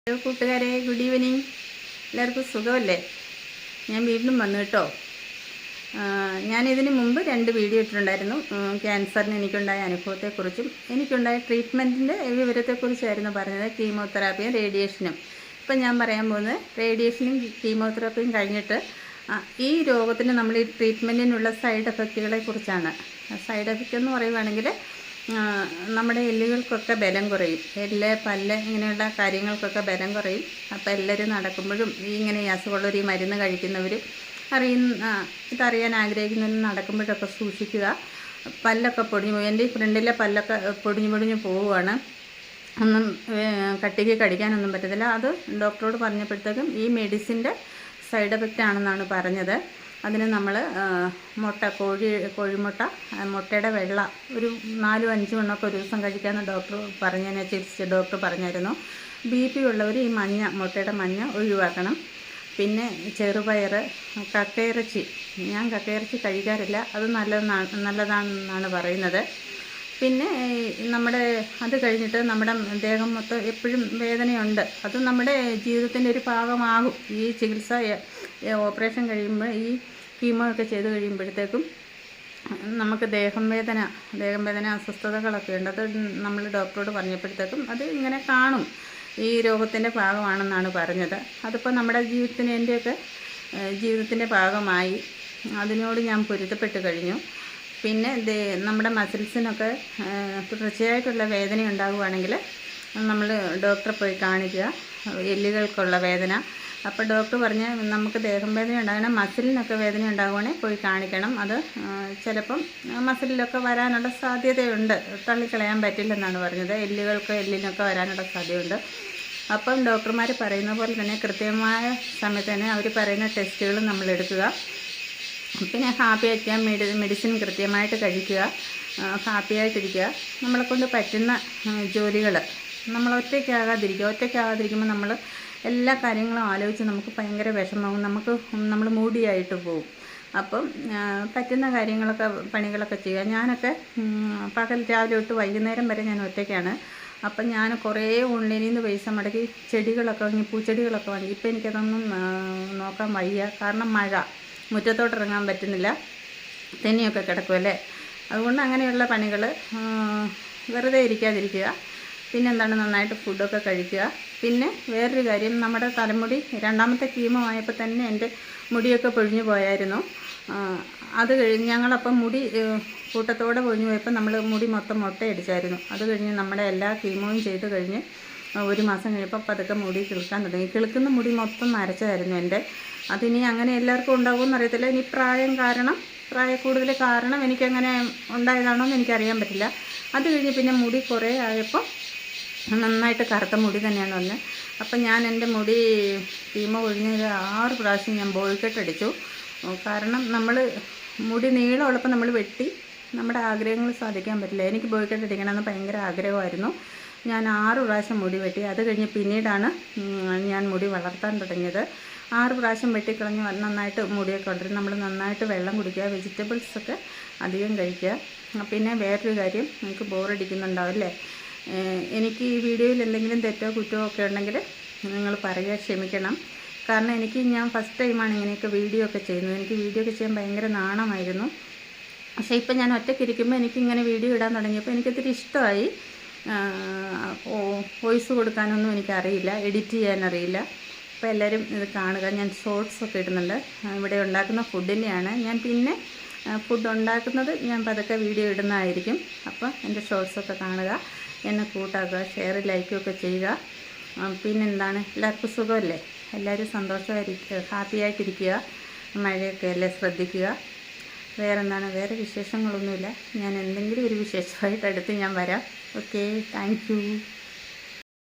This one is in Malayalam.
ഹലോ കൂട്ടുകാരെ, ഗുഡ് ഈവനിങ്. എല്ലാവർക്കും സുഖമല്ലേ? ഞാൻ വീണ്ടും വന്നു കേട്ടോ. ഞാനിതിന് മുമ്പ് 2 വീഡിയോ ഇട്ടിട്ടുണ്ടായിരുന്നു. ക്യാൻസറിന് എനിക്കുണ്ടായ അനുഭവത്തെക്കുറിച്ചും എനിക്കുണ്ടായ ട്രീറ്റ്മെൻറ്റിൻ്റെ വിവരത്തെക്കുറിച്ചായിരുന്നു പറഞ്ഞത്, കീമോതെറാപ്പിയും റേഡിയേഷനും. ഇപ്പം ഞാൻ പറയാൻ പോകുന്നത് റേഡിയേഷനും കീമോതെറാപ്പിയും കഴിഞ്ഞിട്ട് ഈ രോഗത്തിന് നമ്മൾ ഈ ട്രീറ്റ്മെൻറ്റിനുള്ള സൈഡ് എഫക്റ്റുകളെ കുറിച്ചാണ്. സൈഡ് എഫക്റ്റ് എന്ന് പറയുകയാണെങ്കിൽ നമ്മുടെ എല്ലുകൾക്കൊക്കെ ബലം കുറയും, എല്ല് പല്ല് ഇങ്ങനെയുള്ള കാര്യങ്ങൾക്കൊക്കെ ബലം കുറയും. അപ്പോൾ എല്ലാവരും നടക്കുമ്പോഴും ഇങ്ങനെ ഈ അസുഖമുള്ളവർ ഈ മരുന്ന് കഴിക്കുന്നവരും ഇതറിയാൻ ആഗ്രഹിക്കുന്നവരും നടക്കുമ്പോഴൊക്കെ സൂക്ഷിക്കുക. പല്ലൊക്കെ പൊടിഞ്ഞു, എൻ്റെ ഈ ഫ്രണ്ടിലെ പല്ലൊക്കെ പൊടിഞ്ഞു പോവുകയാണ്. ഒന്നും കട്ടിക്ക് കടിക്കാനൊന്നും പറ്റത്തില്ല. അത് ഡോക്ടറോട് പറഞ്ഞപ്പോഴത്തേക്കും ഈ മെഡിസിൻ്റെ സൈഡ് എഫക്റ്റ് ആണെന്നാണ് പറഞ്ഞത്. അതിന് നമ്മൾ കോഴിമുട്ട, മുട്ടയുടെ വെള്ള ഒരു 4-5 എണ്ണമൊക്കെ ഒരു ദിവസം കഴിക്കാമെന്ന് ഡോക്ടർ പറഞ്ഞതിനെ ചികിത്സിച്ച ഡോക്ടർ പറഞ്ഞായിരുന്നു. BP ഉള്ളവർ ഈ മുട്ടയുടെ മഞ്ഞ ഒഴിവാക്കണം. പിന്നെ ചെറുപയർ, കക്കയിറച്ചി. ഞാൻ കക്കയിറച്ചി കഴിക്കാറില്ല, അത് നല്ലതാണെന്നാണ് പറയുന്നത്. പിന്നെ അത് കഴിഞ്ഞിട്ട് നമ്മുടെ ദേഹം മൊത്തം എപ്പോഴും വേദനയുണ്ട്. അത് നമ്മുടെ ജീവിതത്തിൻ്റെ ഒരു ഭാഗമാകും. ഈ ചികിത്സ ഓപ്പറേഷൻ കഴിയുമ്പോൾ ഈ കീമോ ഒക്കെ ചെയ്ത് കഴിയുമ്പോഴത്തേക്കും നമുക്ക് ദേഹം വേദന അസ്വസ്ഥതകളൊക്കെ ഉണ്ട്. അത് നമ്മൾ ഡോക്ടറോട് പറഞ്ഞപ്പോഴത്തേക്കും അത് ഇങ്ങനെ കാണും, ഈ രോഗത്തിൻ്റെ ഭാഗമാണെന്നാണ് പറഞ്ഞത്. അതിപ്പോൾ നമ്മുടെ എൻ്റെയൊക്കെ ജീവിതത്തിൻ്റെ ഭാഗമായി. അതിനോട് ഞാൻ പൊരുത്തപ്പെട്ട് കഴിഞ്ഞു. പിന്നെ നമ്മുടെ മസിൽസിനൊക്കെ തുടർച്ചയായിട്ടുള്ള വേദന ഉണ്ടാകുകയാണെങ്കിൽ നമ്മൾ ഡോക്ടറെ പോയി കാണിക്കുക, എല്ലുകൾക്കുള്ള വേദന. അപ്പോൾ ഡോക്ടർ പറഞ്ഞ് നമുക്ക് ദേഹം വേദന ഉണ്ടാകണം, മസിലിനൊക്കെ വേദന ഉണ്ടാകുവാണെങ്കിൽ പോയി കാണിക്കണം. അത് ചിലപ്പം മസിലിലൊക്കെ വരാനുള്ള സാധ്യതയുണ്ട്, തള്ളിക്കളയാൻ പറ്റില്ലെന്നാണ് പറഞ്ഞത്. എല്ലിനൊക്കെ വരാനുള്ള സാധ്യതയുണ്ട്. അപ്പം ഡോക്ടർമാർ പറയുന്ന പോലെ തന്നെ കൃത്യമായ സമയത്ത് തന്നെ അവർ പറയുന്ന ടെസ്റ്റുകൾ നമ്മൾ എടുക്കുക. പിന്നെ ഹാപ്പി ആയിരിക്കാൻ മെഡിസിൻ കൃത്യമായിട്ട് കഴിക്കുക, ഹാപ്പിയായിട്ടിരിക്കുക. നമ്മളെക്കൊണ്ട് പറ്റുന്ന ജോലികൾ നമ്മൾ ഒറ്റയ്ക്കാകാതിരിക്കുമ്പോൾ നമ്മൾ എല്ലാ കാര്യങ്ങളും ആലോചിച്ച് നമുക്ക് ഭയങ്കര വിഷമമാകും, നമ്മൾ മൂടിയായിട്ട് പോകും. അപ്പം പറ്റുന്ന പണികളൊക്കെ ചെയ്യുക. ഞാനൊക്കെ പകൽ രാവിലെ തൊട്ട് വൈകുന്നേരം വരെ ഞാൻ ഒറ്റയ്ക്കാണ്. അപ്പം ഞാൻ കുറേ ഓൺലൈനിൽ നിന്ന് പൈസ മുടക്കി പൂച്ചെടികളൊക്കെ വാങ്ങി. ഇപ്പം എനിക്കതൊന്നും നോക്കാൻ വയ്യ, കാരണം മഴ, മുറ്റത്തോട്ടിറങ്ങാൻ പറ്റുന്നില്ല, തെന്നിയൊക്കെ കിടക്കുമല്ലേ. അതുകൊണ്ട് അങ്ങനെയുള്ള പണികൾ വെറുതെ ഇരിക്കാതിരിക്കുക. പിന്നെന്താണ്, നന്നായിട്ട് ഫുഡൊക്കെ കഴിക്കുക. പിന്നെ വേറൊരു കാര്യം, നമ്മുടെ തലമുടി 2ാമത്തെ കീമോ ആയപ്പോൾ തന്നെ എൻ്റെ മുടിയൊക്കെ പൊഴിഞ്ഞു പോയായിരുന്നു. അത് കഴിഞ്ഞ് ഞങ്ങളപ്പം മുടി കൂട്ടത്തോടെ പൊഴിഞ്ഞു പോയപ്പോൾ നമ്മൾ മുടി മൊത്തം മുട്ടയടിച്ചായിരുന്നു. അത് കഴിഞ്ഞ് നമ്മുടെ എല്ലാ കീമോയും ചെയ്ത് കഴിഞ്ഞ് 1 മാസം കഴിഞ്ഞപ്പോൾ പതുക്കെ മുടി കിളുക്കാൻ തുടങ്ങി. കിളുക്കുന്ന മുടി മൊത്തം നരച്ചായിരുന്നു എൻ്റെ. അതിനി അങ്ങനെ എല്ലാവർക്കും ഉണ്ടാകുമെന്ന് അറിയത്തില്ല. ഇനി പ്രായക്കൂടുതൽ കാരണം എനിക്കങ്ങനെ ഉണ്ടായതാണോ എന്ന് എനിക്കറിയാൻ പറ്റില്ല. അത് കഴിഞ്ഞ് പിന്നെ മുടി കുറേ ആയപ്പോൾ നന്നായിട്ട് കറുത്ത മുടി തന്നെയാണ് വന്നത്. അപ്പം ഞാൻ എൻ്റെ മുടി കീമോ കഴിഞ്ഞൊരു 6 പ്രാവശ്യം ഞാൻ ബോയ് കട്ട് അടിച്ചു. കാരണം നമ്മൾ മുടി നീളമുള്ളപ്പോൾ നമ്മൾ വെട്ടി നമ്മുടെ ആഗ്രഹങ്ങൾ സാധിക്കാൻ പറ്റില്ല. എനിക്ക് ബോയ് കട്ട് അടിക്കണമെന്ന് ഭയങ്കര ആഗ്രഹമായിരുന്നു. ഞാൻ 6 പ്രാവശ്യം മുടി വെട്ടി. അത് കഴിഞ്ഞ് പിന്നീടാണ് ഞാൻ മുടി വളർത്താൻ തുടങ്ങിയത്. 6 പ്രാവശ്യം വെട്ടിക്കളഞ്ഞ് നന്നായിട്ട് മുടിയൊക്കെ വളരും. നമ്മൾ നന്നായിട്ട് വെള്ളം കുടിക്കുക, വെജിറ്റബിൾസൊക്കെ അധികം കഴിക്കുക. പിന്നെ വേറൊരു കാര്യം, നിങ്ങൾക്ക് ബോറടിക്കുന്നുണ്ടാവും അല്ലേ? എനിക്ക് ഈ വീഡിയോയിൽ എന്തെങ്കിലും തെറ്റോ കുറ്റമോ ഒക്കെ ഉണ്ടെങ്കിൽ നിങ്ങൾ പറയുക, ക്ഷമിക്കണം. കാരണം ഞാൻ ഫസ്റ്റ് ടൈമാണ് ഇങ്ങനെയൊക്കെ വീഡിയോ ഒക്കെ ചെയ്യുന്നത്. എനിക്ക് വീഡിയോ ഒക്കെ ചെയ്യാൻ ഭയങ്കര നാണമായിരുന്നു. പക്ഷേ ഇപ്പം ഞാൻ ഒറ്റയ്ക്കിരിക്കുമ്പോൾ എനിക്കിങ്ങനെ വീഡിയോ ഇടാൻ തുടങ്ങിയപ്പോൾ എനിക്കതൊരു ഇഷ്ടമായി. വോയിസ് കൊടുക്കാനൊന്നും എനിക്കറിയില്ല, എഡിറ്റ് ചെയ്യാനറിയില്ല. അപ്പോൾ എല്ലാവരും ഇത് കാണുക. ഞാൻ ഷോർട്സൊക്കെ ഇടുന്നുണ്ട്. ഇവിടെ ഉണ്ടാക്കുന്ന ഫുഡിൻ്റെയാണ്. ഞാൻ പിന്നെ ഫുഡ് ഉണ്ടാക്കുന്നത് ഞാൻ പതുക്കെ വീഡിയോ ഇടുന്നതായിരിക്കും. അപ്പോൾ എൻ്റെ ഷോർട്സൊക്കെ കാണുക, എന്നെ കൂട്ടാക്കുക, ഷെയർ ലൈക്കൊക്കെ ചെയ്യുക. പിന്നെന്താണ്, എല്ലാവർക്കും സുഖമല്ലേ? എല്ലാവരും സന്തോഷമായിരിക്കുക, ഹാപ്പിയായിട്ടിരിക്കുക. മഴയൊക്കെ അല്ലേ, ശ്രദ്ധിക്കുക. വേറെ വിശേഷങ്ങളൊന്നുമില്ല. ഞാൻ എന്തെങ്കിലും ഒരു വിശേഷമായിട്ട് അടുത്ത് ഞാൻ വരാം. Okay, thank you.